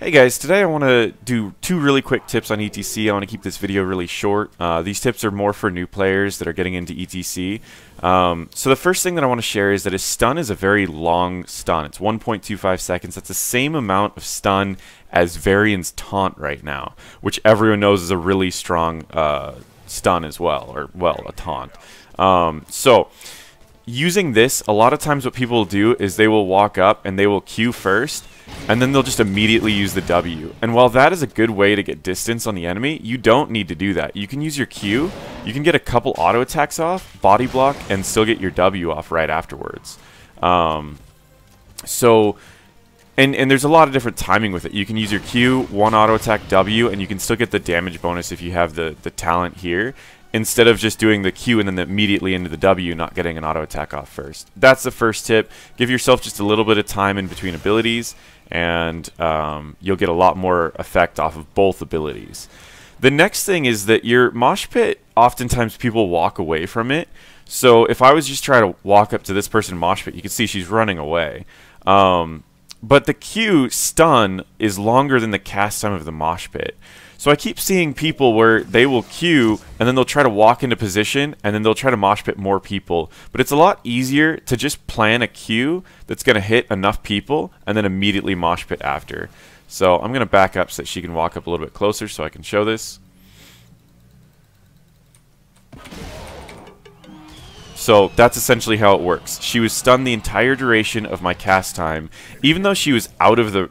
Hey guys, today I want to do two really quick tips on E.T.C. I want to keep this video really short. These tips are more for new players that are getting into E.T.C. So the first thing that I want to share is that a stun is a very long stun. It's 1.25 seconds. That's the same amount of stun as varians taunt right now, which everyone knows is a really strong stun as well, or, well, a taunt. So using this, a lot of times what people will do is they will walk up and they will Q first, and then they'll just immediately use the W. And while that is a good way to get distance on the enemy, you don't need to do that. You can use your Q, you can get a couple auto attacks off, body block, and still get your W off right afterwards. And there's a lot of different timing with it. You can use your Q, one auto attack W, and you can still get the damage bonus if you have the talent here, instead of just doing the Q and then immediately into the W, not getting an auto attack off first. That's the first tip. Give yourself just a little bit of time in between abilities, and you'll get a lot more effect off of both abilities. The next thing is that your mosh pit, oftentimes people walk away from it. So if I was just trying to walk up to this person in mosh pit, you can see she's running away. But the Q stun is longer than the cast time of the mosh pit. So I keep seeing people where they will Q and then they'll try to walk into position and then they'll try to mosh pit more people. But it's a lot easier to just plan a Q that's going to hit enough people and then immediately mosh pit after. So I'm going to back up so that she can walk up a little bit closer so I can show this. So that's essentially how it works. She was stunned the entire duration of my cast time, even though she was out of the,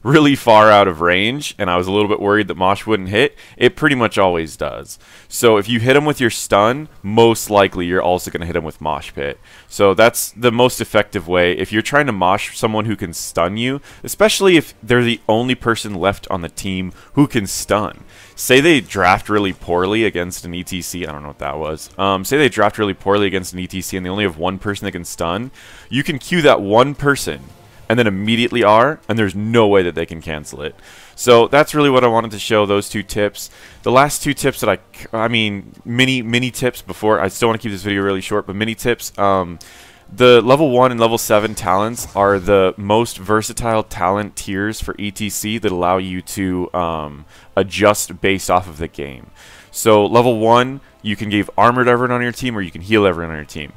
really far out of range, and I was a little bit worried that Mosh wouldn't hit. It pretty much always does. So if you hit him with your stun, most likely you're also going to hit him with Mosh Pit. So that's the most effective way. If you're trying to mosh someone who can stun you, especially if they're the only person left on the team who can stun. Say they draft really poorly against an E.T.C. I don't know what that was. Say they draft really poorly against an E.T.C. and they only have one person that can stun. You can queue that one person and then immediately R, and there's no way that they can cancel it. So that's really what I wanted to show, those two tips. The last two tips that I mean, mini tips before, I still want to keep this video really short, but mini tips. The level 1 and level 7 talents are the most versatile talent tiers for E.T.C. that allow you to adjust based off of the game. So level 1, you can give armor to everyone on your team, or you can heal everyone on your team.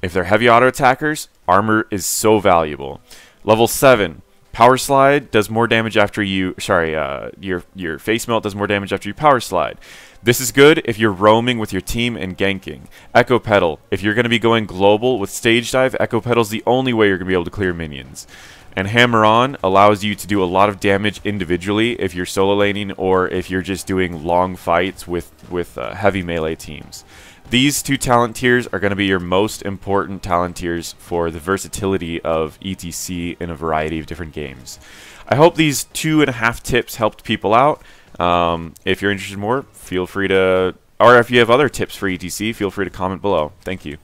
If they're heavy auto attackers, armor is so valuable. Level 7, Power Slide does more damage after you... your Face Melt does more damage after you Power Slide. This is good if you're roaming with your team and ganking. Echo Pedal, if you're going to be going global with Stage Dive, Echo Pedal is the only way you're going to be able to clear minions. And Hammer On allows you to do a lot of damage individually if you're solo laning or if you're just doing long fights with heavy melee teams. These two talent tiers are going to be your most important talent tiers for the versatility of E.T.C. in a variety of different games. I hope these 2.5 tips helped people out. If you're interested in more, feel free to, or if you have other tips for E.T.C., feel free to comment below. Thank you.